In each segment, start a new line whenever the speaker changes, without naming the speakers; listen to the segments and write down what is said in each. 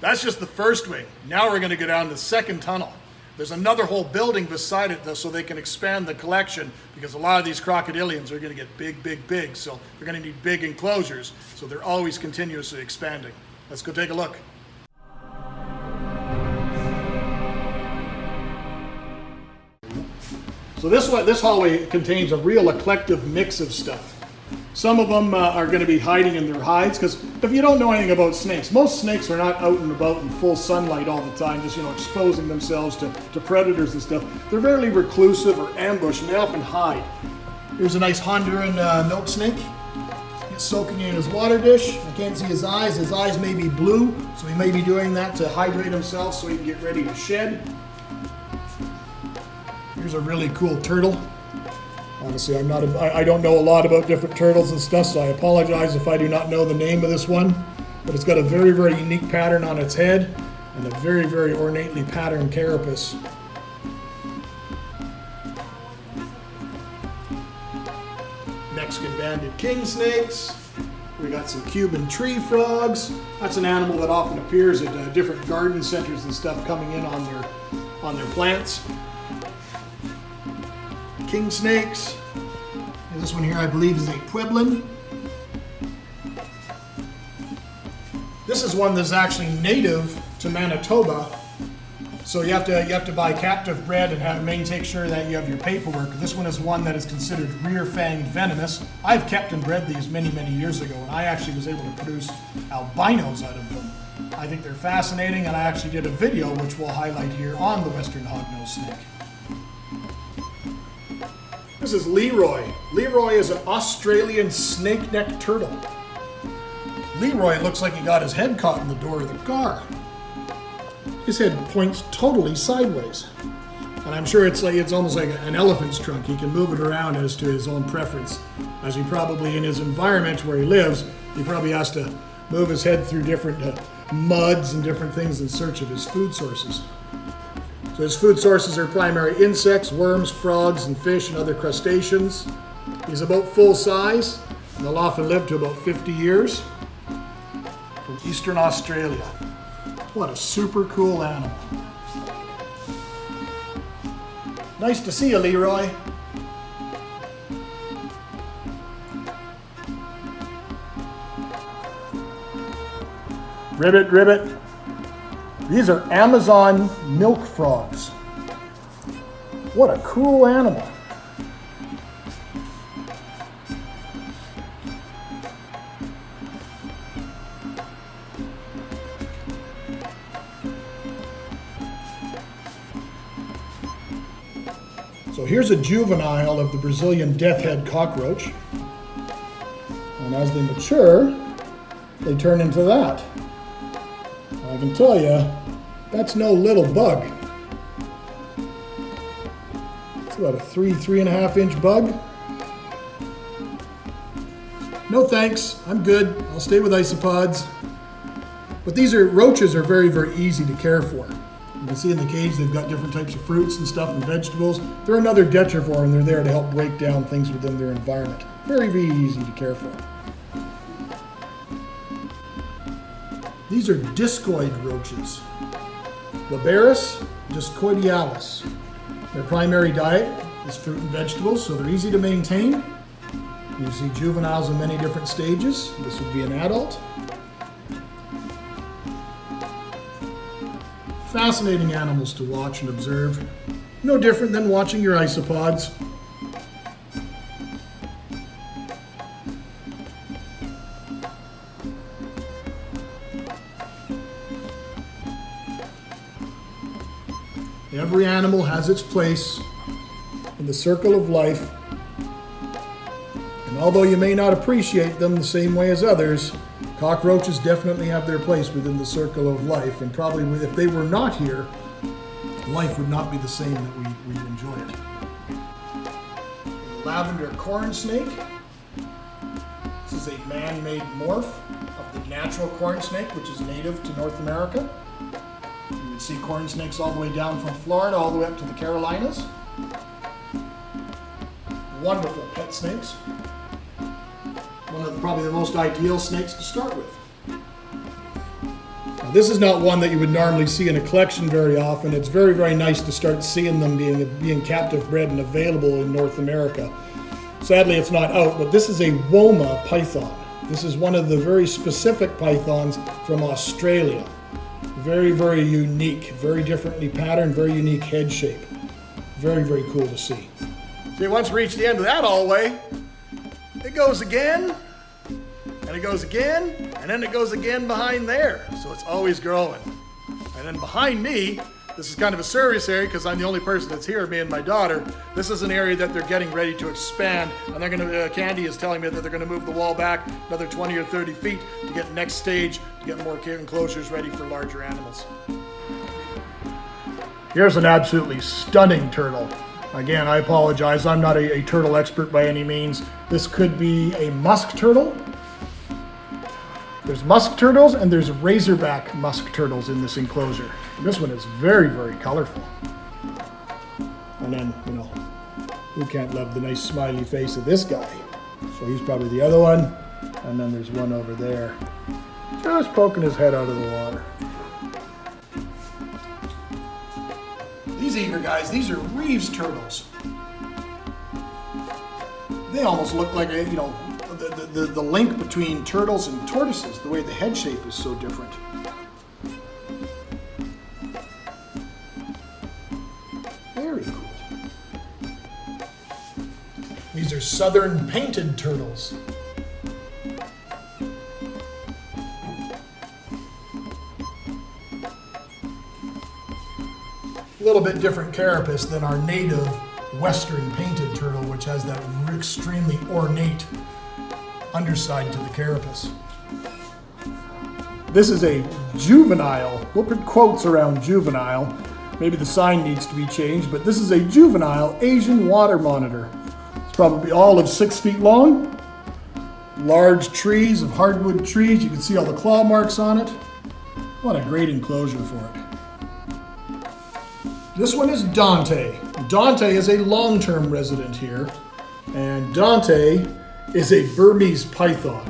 That's just the first wing. Now we're going to go down the second tunnel. There's another whole building beside it though, so they can expand the collection, because a lot of these crocodilians are going to get big, big, big. So they're going to need big enclosures. So they're always continuously expanding. Let's go take a look. So this hallway contains a real eclectic mix of stuff. Some of them are going to be hiding in their hides, because if you don't know anything about snakes, most snakes are not out and about in full sunlight all the time, just exposing themselves to predators and stuff. They're very reclusive or ambushed, and they often hide. Here's a nice Honduran milk snake. He's soaking in his water dish. I can't see his eyes. His eyes may be blue, so he may be doing that to hydrate himself so he can get ready to shed. Here's a really cool turtle. Honestly, I don't know a lot about different turtles and stuff, so I apologize if I do not know the name of this one. But it's got a very, very unique pattern on its head and a very, very ornately patterned carapace. Mexican banded king snakes. We got some Cuban tree frogs. That's an animal that often appears at different garden centers and stuff, coming in on their plants. King snakes. And this one here I believe is a Pueblan. This is one that's actually native to Manitoba. So you have to buy captive bred and take sure that you have your paperwork. This one is one that is considered rear-fanged venomous. I've kept and bred these many, many years ago, and I actually was able to produce albinos out of them. I think they're fascinating, and I actually did a video which we'll highlight here on the Western Hognose snake. This is Leroy. Leroy is an Australian snake-necked turtle. Leroy looks like he got his head caught in the door of the car. His head points totally sideways. And I'm sure it's almost like an elephant's trunk. He can move it around as to his own preference. As he probably, in his environment where he lives, he probably has to move his head through different muds and different things in search of his food sources. So his food sources are primary insects, worms, frogs, and fish, and other crustaceans. He's about full size, and they'll often live to about 50 years. From Eastern Australia. What a super cool animal. Nice to see you, Leroy. Ribbit, ribbit. These are Amazon milk frogs. What a cool animal. So here's a juvenile of the Brazilian death-head cockroach. And as they mature, they turn into that. I can tell you, that's no little bug. It's about a 3.5 inch bug. No thanks, I'm good. I'll stay with isopods. But roaches are very, very easy to care for. You can see in the cage they've got different types of fruits and stuff and vegetables. They're another detrivore, and they're there to help break down things within their environment. Very, very easy to care for. These are discoid roaches. Labaris discoidialis. Their primary diet is fruit and vegetables, so they're easy to maintain. You see juveniles in many different stages. This would be an adult. Fascinating animals to watch and observe. No different than watching your isopods. Every animal has its place in the circle of life. And although you may not appreciate them the same way as others, cockroaches definitely have their place within the circle of life, and probably if they were not here, life would not be the same that we enjoy it. The lavender corn snake. This is a man-made morph of the natural corn snake, which is native to North America. You would see corn snakes all the way down from Florida all the way up to the Carolinas. Wonderful pet snakes. One of probably the most ideal snakes to start with. This is not one that you would normally see in a collection very often. It's very, very nice to start seeing them being captive bred and available in North America. Sadly, it's not out, but this is a Woma Python. This is one of the very specific pythons from Australia. Very, very unique, very differently patterned, very unique head shape. Very, very cool to see. See, once we reach the end of that hallway, it goes again, and it goes again, and then it goes again behind there. So it's always growing. And then behind me, this is kind of a service area because I'm the only person that's here, me and my daughter. This is an area that they're getting ready to expand, and they're going to, Candy is telling me that they're going to move the wall back another 20 or 30 feet to get the next stage, to get more enclosures ready for larger animals. Here's an absolutely stunning turtle. Again, I apologize, I'm not a turtle expert by any means. This could be a musk turtle. There's musk turtles and there's razorback musk turtles in this enclosure. This one is very, very colorful. And then, you know, who can't love the nice smiley face of this guy? So he's probably the other one. And then there's one over there, just poking his head out of the water. These eager guys, these are Reeves Turtles. They almost look like a, you know, the link between turtles and tortoises, the way the head shape is so different. Very cool. These are southern painted turtles. A little bit different carapace than our native western painted turtle, which has that extremely ornate underside to the carapace. This is a juvenile. We'll put quotes around juvenile. Maybe the sign needs to be changed, but this is a juvenile Asian water monitor. It's probably all of 6 feet long. Large trees of hardwood trees. You can see all the claw marks on it. What a great enclosure for it. This one is Dante. Dante is a long-term resident here, and Dante is a Burmese python.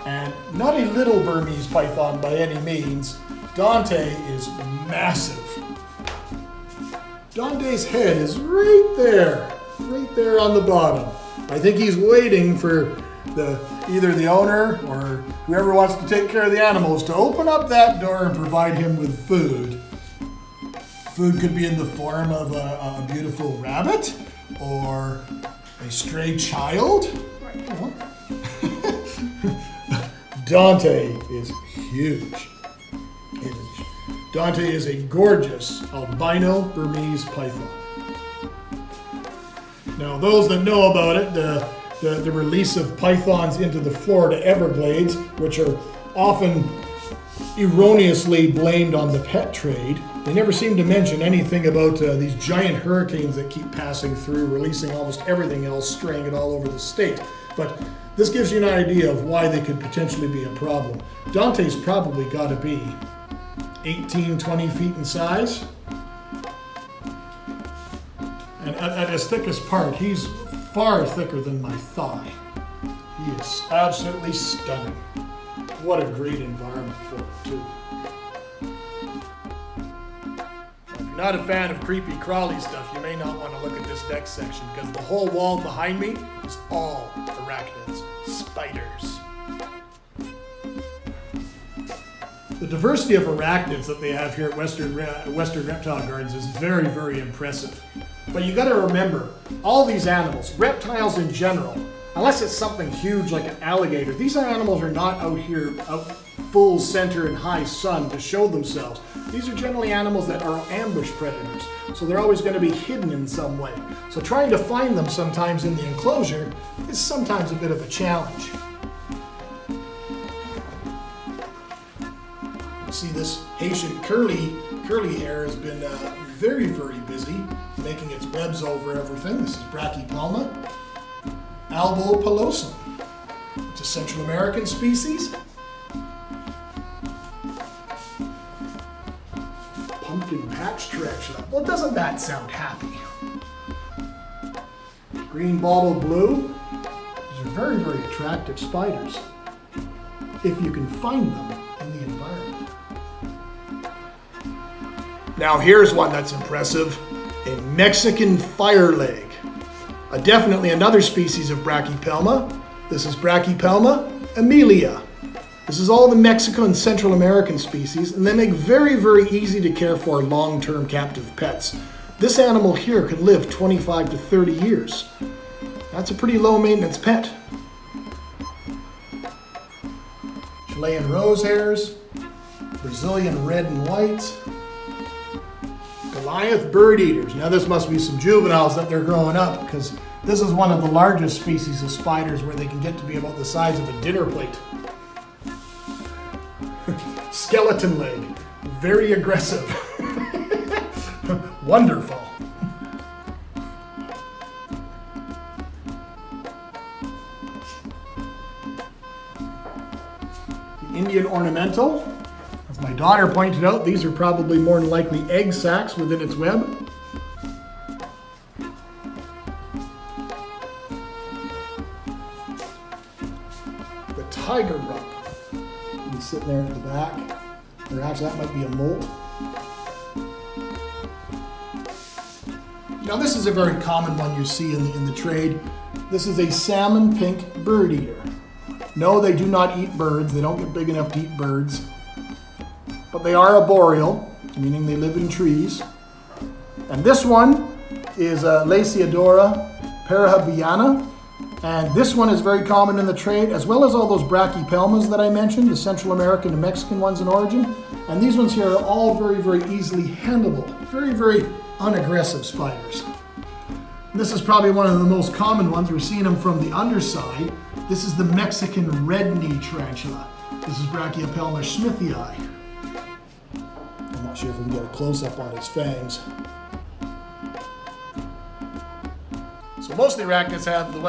And not a little Burmese python by any means. Dante is massive. Dante's head is right there on the bottom. I think he's waiting for either the owner or whoever wants to take care of the animals to open up that door and provide him with food. Food could be in the form of a beautiful rabbit or a stray child. Dante is huge. Dante is a gorgeous albino Burmese python. Now, those that know about it, the release of pythons into the Florida Everglades, which are often erroneously blamed on the pet trade. They never seem to mention anything about these giant hurricanes that keep passing through, releasing almost everything else, straying it all over the state. But this gives you an idea of why they could potentially be a problem. Dante's probably got to be 18, 20 feet in size. And at his thickest part, he's far thicker than my thigh. He is absolutely stunning. What a great environment for it, too. If you're not a fan of creepy crawly stuff, you may not want to look at this next section because the whole wall behind me is all arachnids, spiders. The diversity of arachnids that they have here at Western Reptile Gardens is very, very impressive. But you got to remember, all these animals, reptiles in general, unless it's something huge like an alligator, these animals are not out here out full center in high sun to show themselves. These are generally animals that are ambush predators, so they're always going to be hidden in some way. So trying to find them sometimes in the enclosure is sometimes a bit of a challenge. See, this Haitian curly hair has been very, very busy, making its webs over everything. This is Brachypelma albopilosum. It's a Central American species. Pumpkin patch tarantula. Well, doesn't that sound happy? Green bottle blue. These are very, very attractive spiders if you can find them in the environment. Now here's one that's impressive. A Mexican fireleg. Definitely another species of Brachypelma. This is Brachypelma amelia. This is all the Mexico and Central American species, and they make very, very easy to care for long-term captive pets. This animal here can live 25 to 30 years. That's a pretty low maintenance pet. Chilean rose hares, Brazilian red and white, Goliath bird eaters. Now this must be some juveniles that they're growing up, because this is one of the largest species of spiders where they can get to be about the size of a dinner plate. Skeleton leg, very aggressive. Wonderful. The Indian ornamental. As my daughter pointed out, these are probably more than likely egg sacs within its web. The tiger rump. He's sitting there at the back. Or actually, that might be a molt. Now this is a very common one you see in the trade. This is a salmon pink bird eater. No, they do not eat birds. They don't get big enough to eat birds. But they are arboreal, meaning they live in trees. And this one is Lasiodora parahabiana. And this one is very common in the trade, as well as all those Brachypelmas that I mentioned, the Central American and Mexican ones in origin. And these ones here are all very, very easily handleable. Very, very unaggressive spiders. And this is probably one of the most common ones. We're seeing them from the underside. This is the Mexican red knee tarantula. This is Brachypelma smithii. I'm not sure if we can get a close-up on its fangs. So most of the arachnids have the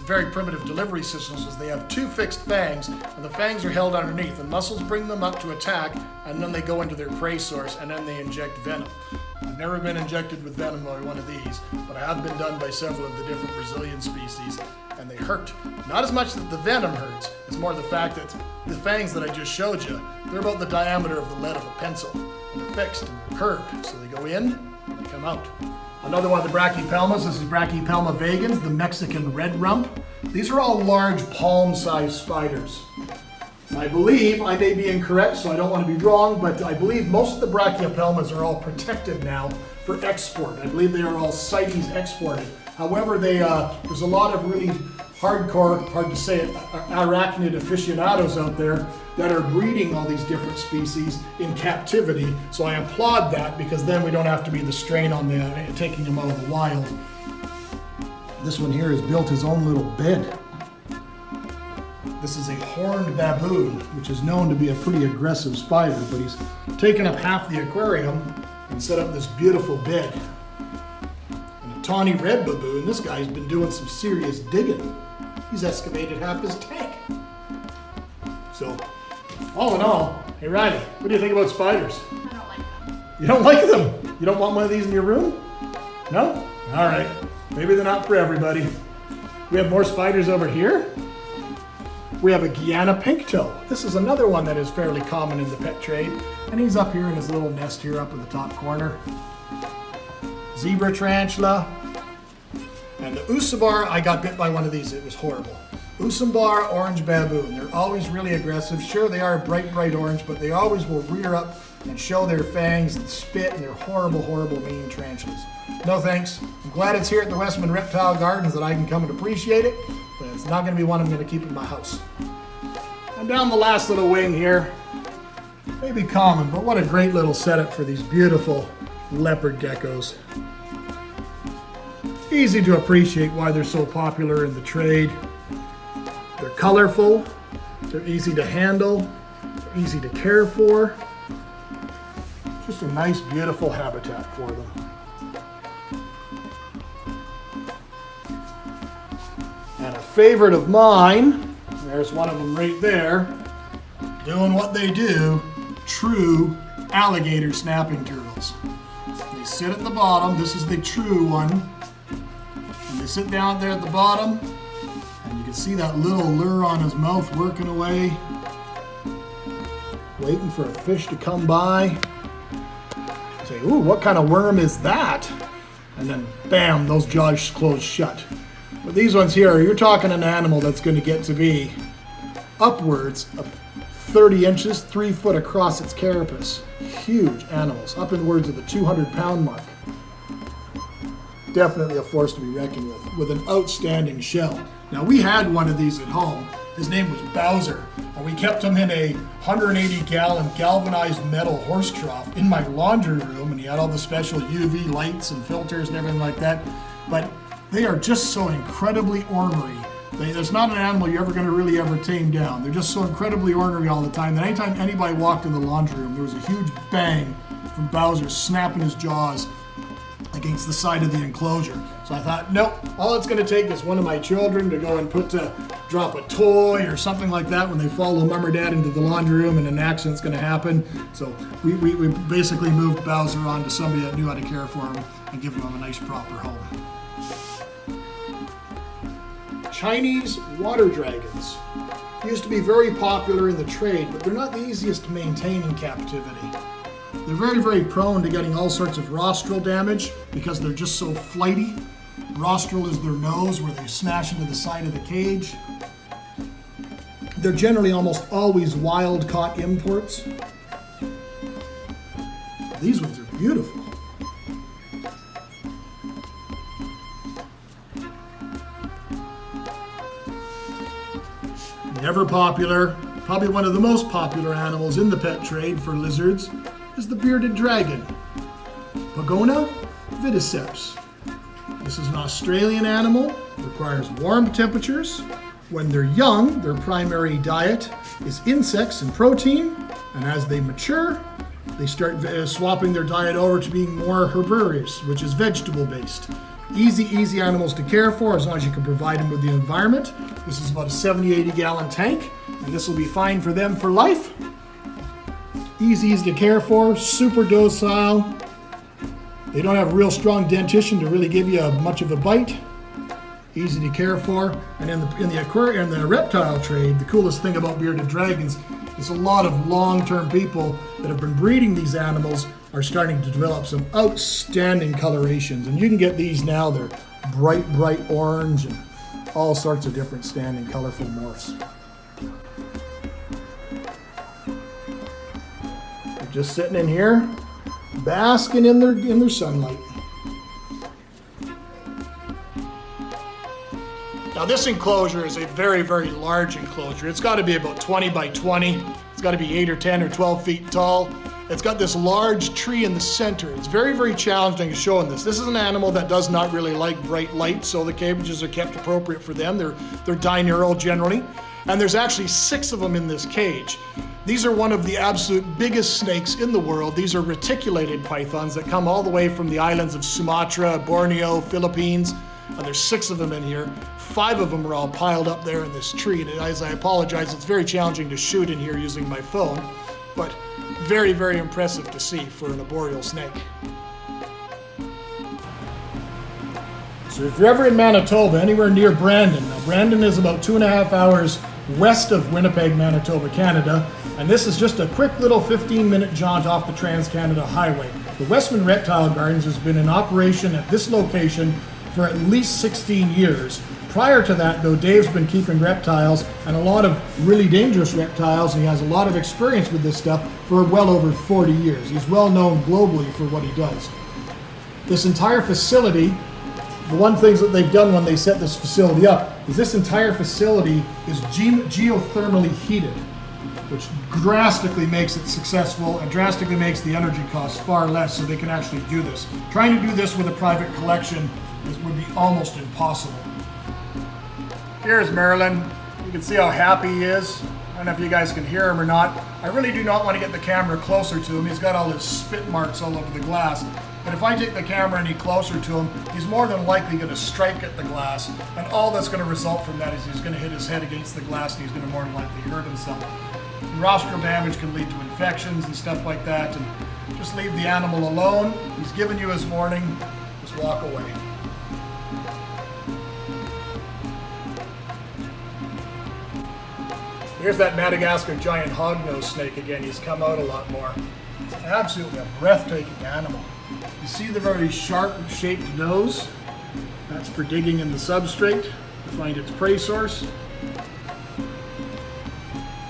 very primitive delivery systems, as they have two fixed fangs, and the fangs are held underneath, and muscles bring them up to attack, and then they go into their prey source, and then they inject venom. I've never been injected with venom by one of these, but I have been done by several of the different Brazilian species, and they hurt. Not as much that the venom hurts, it's more the fact that the fangs that I just showed you, they're about the diameter of the lead of a pencil, and they're fixed and they're curved, so they go in and they come out. Another one of the Brachypelmas, this is Brachypelma vagans, the Mexican red rump. These are all large palm-sized spiders. I believe, I may be incorrect, so I don't want to be wrong, but I believe most of the Brachypelmas are all protected now for export. I believe they are all CITES exported. However, there's a lot of really hardcore, hard to say it, arachnid aficionados out there that are breeding all these different species in captivity. So I applaud that, because then we don't have to be the strain on taking them out of the wild. This one here has built his own little bed. This is a horned baboon, which is known to be a pretty aggressive spider, but he's taken up half the aquarium and set up this beautiful bed. And a tawny red baboon, this guy's been doing some serious digging. He's excavated half his tank. So, all in all, hey Riley, what do you think about spiders?
I don't like them.
You don't like them? You don't want one of these in your room? No? All right. Maybe they're not for everybody. We have more spiders over here. We have a Guiana Pigtail. This is another one that is fairly common in the pet trade. And he's up here in his little nest here up in the top corner. Zebra tarantula. And the Usabar, I got bit by one of these. It was horrible. Usambar orange baboon. They're always really aggressive. Sure, they are bright, bright orange, but they always will rear up and show their fangs and spit, and they're horrible, horrible, mean tarantulas. No thanks. I'm glad it's here at the Westman Reptile Gardens that I can come and appreciate it, but it's not going to be one I'm going to keep in my house. And down the last little wing here, maybe common, but what a great little setup for these beautiful leopard geckos. Easy to appreciate why they're so popular in the trade. They're colorful, they're easy to handle, they're easy to care for. Just a nice, beautiful habitat for them. And a favorite of mine, there's one of them right there, doing what they do, true alligator snapping turtles. They sit at the bottom, this is the true one, and they sit down there at the bottom, and you can see that little lure on his mouth working away, waiting for a fish to come by. Say, ooh, what kind of worm is that? And then, bam, those jaws close shut. But these ones here, you're talking an animal that's going to get to be upwards of 30 inches, 3 foot across its carapace. Huge animals, upwards of the 200-pound mark. Definitely a force to be reckoned with an outstanding shell. Now, we had one of these at home. His name was Bowser, and we kept him in a 180-gallon galvanized metal horse trough in my laundry room, and he had all the special UV lights and filters and everything like that. But they are just so incredibly ornery. There's not an animal you're ever going to really ever tame down. They're just so incredibly ornery all the time that anytime anybody walked in the laundry room, there was a huge bang from Bowser snapping his jaws against the side of the enclosure. So I thought, nope, all it's going to take is one of my children to go and drop a toy or something like that when they follow mom or dad into the laundry room and an accident's going to happen. So we basically moved Bowser on to somebody that knew how to care for him and give him a nice proper home. Chinese water dragons used to be very popular in the trade, but they're not the easiest to maintain in captivity. They're very, very prone to getting all sorts of rostral damage because they're just so flighty. Rostral is their nose where they smash into the side of the cage. They're generally almost always wild-caught imports. These ones are beautiful. Never popular, probably one of the most popular animals in the pet trade for lizards is the bearded dragon, Pogona vidiceps. This is an Australian animal, requires warm temperatures. When they're young, their primary diet is insects and protein, and as they mature, they start swapping their diet over to being more herbivorous, which is vegetable-based. Easy animals to care for as long as you can provide them with the environment. This is about a 70-80 gallon tank, and this will be fine for them for life. Easy to care for, super docile. They don't have a real strong dentition to really give you much of a bite. Easy to care for. And in the reptile trade, the coolest thing about bearded dragons is a lot of long-term people that have been breeding these animals are starting to develop some outstanding colorations. And you can get these now, they're bright orange and all sorts of different standing colorful morphs. They're just sitting in here, basking in their sunlight. Now this enclosure is a very, very large enclosure. It's got to be about 20 by 20. It's got to be 8 or 10 or 12 feet tall. It's got this large tree in the center. It's very, very challenging showing this. This is an animal that does not really like bright light, so the cages are kept appropriate for them. They're diurnal generally. And there's actually 6 of them in this cage. These are one of the absolute biggest snakes in the world. These are reticulated pythons that come all the way from the islands of Sumatra, Borneo, Philippines. And there's 6 of them in here. 5 of them are all piled up there in this tree. And as I apologize, it's very challenging to shoot in here using my phone, but very, very impressive to see for an arboreal snake. So if you're ever in Manitoba, anywhere near Brandon, now Brandon is about 2.5 hours west of Winnipeg, Manitoba, Canada, and this is just a quick little 15-minute jaunt off the Trans-Canada Highway. The Westman Reptile Gardens has been in operation at this location for at least 16 years. Prior to that, though, Dave's been keeping reptiles and a lot of really dangerous reptiles, and he has a lot of experience with this stuff for well over 40 years. He's well known globally for what he does. This entire facility, the one things that they've done when they set this facility up is this entire facility is geothermally heated, which drastically makes it successful and drastically makes the energy costs far less, so they can actually do this. Trying to do this with a private collection would be almost impossible. Here's Merlin. You can see how happy he is. I don't know if you guys can hear him or not. I really do not want to get the camera closer to him. He's got all his spit marks all over the glass. But if I take the camera any closer to him, he's more than likely going to strike at the glass. And all that's going to result from that is he's going to hit his head against the glass and he's going to more than likely hurt himself. And rostral damage can lead to infections and stuff like that. And just leave the animal alone. He's given you his warning. Just walk away. Here's that Madagascar giant hognose snake again. He's come out a lot more. Absolutely a breathtaking animal. You see the very sharp-shaped nose? That's for digging in the substrate to find its prey source.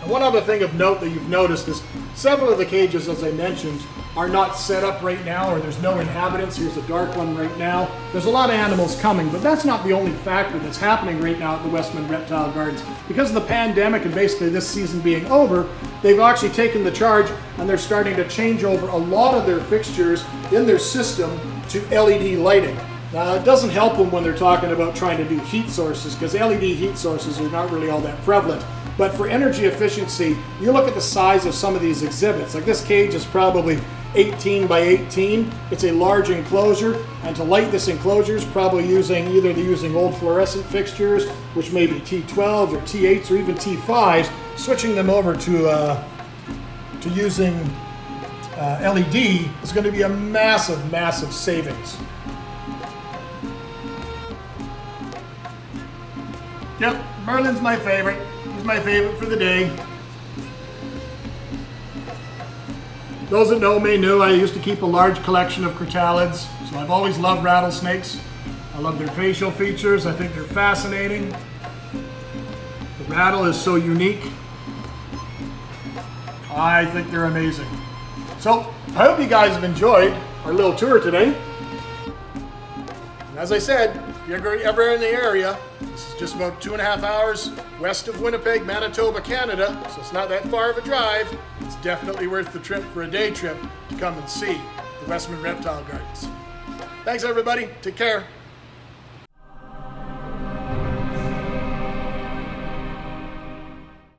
And one other thing of note that you've noticed is several of the cages, as I mentioned, are not set up right now, or there's no inhabitants. Here's a dark one right now. There's a lot of animals coming, but that's not the only factor that's happening right now at the Westman Reptile Gardens. Because of the pandemic and basically this season being over, they've actually taken the charge and they're starting to change over a lot of their fixtures in their system to LED lighting. Now, it doesn't help them when they're talking about trying to do heat sources, because LED heat sources are not really all that prevalent. But for energy efficiency, you look at the size of some of these exhibits. Like this cage is probably 18 by 18. It's a large enclosure, and to light this enclosure is probably using either they're using old fluorescent fixtures, which may be T12s or T8s or even T5s, switching them over to using LED is going to be a massive, massive savings. Yep, Merlin's my favorite. He's my favorite for the day. Those that know me knew I used to keep a large collection of crocodiles, so I've always loved rattlesnakes. I love their facial features. I think they're fascinating. The rattle is so unique. I think they're amazing. So, I hope you guys have enjoyed our little tour today. And as I said, if you're ever in the area, this is just about 2.5 hours west of Winnipeg, Manitoba, Canada, so it's not that far of a drive. It's definitely worth the trip for a day trip to come and see the Westman Reptile Gardens. Thanks everybody, take care.